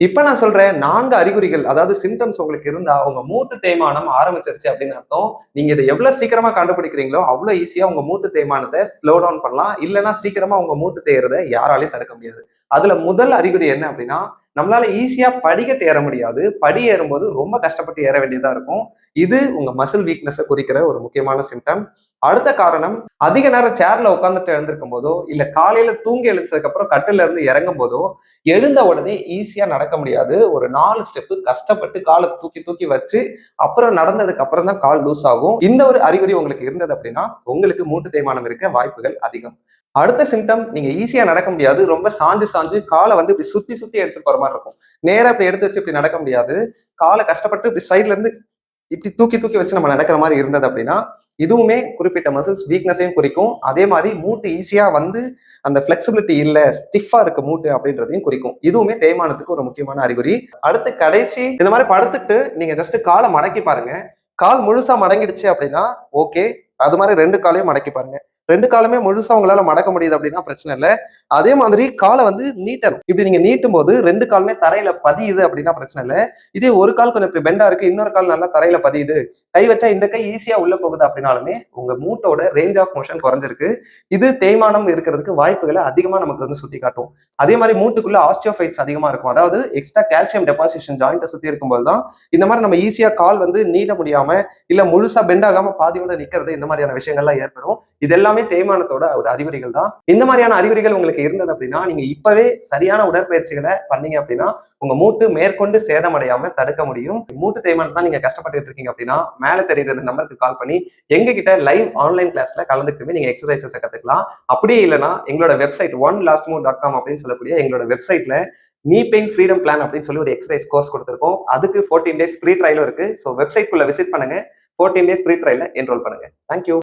இப்ப நான் சொல்றேன் 4 அறிகுறிகள், அதாவது சிம்டம்ஸ் உங்களுக்கு இருந்தா உங்க மூட்டு தேய்மானம் ஆரம்பிச்சிருச்சு அப்படின்னு அர்த்தம். நீங்க இதை எவ்வளவு சீக்கிரமா கண்டுபிடிக்கிறீங்களோ அவ்வளவு ஈஸியா உங்க மூட்டு தேய்மானத்தை ஸ்லோ டவுன் பண்ணலாம். இல்லைன்னா சீக்கிரமா உங்க மூட்டு தேயறதை யாராலையும் தடுக்க முடியாது. அதுல முதல் அறிகுறி என்ன அப்படின்னா, நம்மளால ஈஸியா படிக்கட்டு ஏற முடியாது. படி ஏறும்போது ரொம்ப கஷ்டப்பட்டு ஏற வேண்டியதா இருக்கும். இது உங்க மசில் வீக்னஸை குறிக்கிற ஒரு முக்கியமான சிம்டம். அடுத்த காரணம், அதிக நேரம் சேர்ல உட்காந்துட்டு எழுந்திருக்கும் போதோ இல்ல காலையில தூங்கி எழுந்ததுக்கு அப்புறம் கட்டில இருந்து இறங்கும் போதோ எழுந்த உடனே ஈஸியா நடக்க முடியாது. ஒரு 4 ஸ்டெப் கஷ்டப்பட்டு காலை தூக்கி தூக்கி வச்சு அப்புறம் நடந்ததுக்கு அப்புறம் தான் கால் லூஸ் ஆகும். இந்த ஒரு அறிகுறி உங்களுக்கு இருந்தது அப்படின்னா உங்களுக்கு மூட்டு தேய்மானம் இருக்க வாய்ப்புகள் அதிகம். அடுத்த சிம்டம், நீங்க ஈஸியா நடக்க முடியாது. ரொம்ப சாஞ்சு சாஞ்சு காலை வந்து இப்படி சுத்தி சுத்தி எடுத்து போற மாதிரி இருக்கும். நேரா இப்படி எடுத்து வச்சு இப்படி நடக்க முடியாது. காலை கஷ்டப்பட்டு இப்படி சைட்ல இருந்து இப்படி தூக்கி தூக்கி வச்சு நம்ம நடக்கிற மாதிரி இருந்தது அப்படின்னா இதுவுமே குறிப்பிட்ட மசில்ஸ் வீக்னஸையும் குறிக்கும். அதே மாதிரி மூட்டு ஈஸியா வந்து அந்த பிளெக்சிபிலிட்டி இல்ல, ஸ்டிஃபா இருக்கு மூட்டு அப்படின்றதையும் குறிக்கும். இதுவுமே தேய்மானத்துக்கு ஒரு முக்கியமான அறிகுறி. அடுத்து கடைசி, இந்த மாதிரி படுத்துட்டு நீங்க ஜஸ்ட் காலை மடக்கி பாருங்க. கால் முழுசா மடங்கிடுச்சு அப்படின்னா ஓகே. அது மாதிரி 2 காலையும் மடக்கி பாருங்க. 2 காலுமே முழுசா உங்களால மடக்க முடியுது அப்படின்னா பிரச்சனை இல்லை. அதே மாதிரி காலை வந்து நீட்டணும். இப்படி நீங்க நீட்டும் போது 2 காலுமே தரையில பதியுது அப்படின்னா பிரச்சனை இல்லை. இதே ஒரு கால் கொஞ்சம் இப்படி பெண்டா இருக்கு, இன்னொரு கால் நல்லா தரையில பதியுது, கை வச்சா இந்த கை ஈஸியா உள்ள போகுது அப்படின்னாலுமே உங்க மூட்டோட ரேஞ்ச் ஆஃப் மோஷன் குறைஞ்சிருக்கு. இது தேய்மானம் இருக்கிறதுக்கு வாய்ப்புகளை அதிகமா நமக்கு வந்து சுட்டி காட்டும். அதே மாதிரி மூட்டுக்குள்ள ஆஸ்டியோஃபைட்ஸ் அதிகமா இருக்கும். அதாவது எக்ஸ்ட்ரா கால்சியம் டெபாசிஷன் ஜாயிண்ட்டை சுத்தி இருக்கும்போது தான் இந்த மாதிரி நம்ம ஈஸியா கால் வந்து நீட்ட முடியாம இல்ல முழுசா பெண்ட் ஆகாம பாதியோட நிக்கிறது, இந்த மாதிரியான விஷயங்கள்லாம் ஏற்படும். இது எல்லாமே தேய்மானத்தோட ஒரு அறிகுறிகள் தான். இந்த மாதிரியான அறிகுறிகள் உங்களுக்கு இருந்தது அப்படின்னா நீங்க இப்பவே சரியான உடற்பயிற்சிகளை பண்ணீங்க அப்படின்னா உங்க மூட்டு மேற்கொண்டு சேதமடையாம தடுக்க முடியும். மூட்டு தேய்மானம் தான் நீங்க கஷ்டப்பட்டு இருக்கீங்க அப்படின்னா மேல தெரியுற இந்த நம்பருக்கு கால் பண்ணி எங்க கிட்ட லைவ் ஆன்லைன் கிளாஸ்ல கலந்துக்கிட்டு நீங்க எக்ஸசைசஸ் கத்துக்கலாம். அப்படியே இல்லைன்னா எங்களோட வெப்சைட் onelastmove.com அப்படின்னு சொல்லக்கூடிய எங்களோட வெப்சைட்ல நீ பெயின் ஃப்ரீடம் பிளான் அப்படின்னு சொல்லி ஒரு எக்ஸசைஸ் கோர்ஸ் கொடுத்திருக்கோம். அதுக்கு 14 days ஃப்ரீ ட்ரையலும் இருக்கு. ஸோ வெப்சைட் குள்ள விசிட் பண்ணுங்க. 14 days ஃப்ரீ ட்ரையல என்ரோல் பண்ணுங்க. தேங்க்யூ.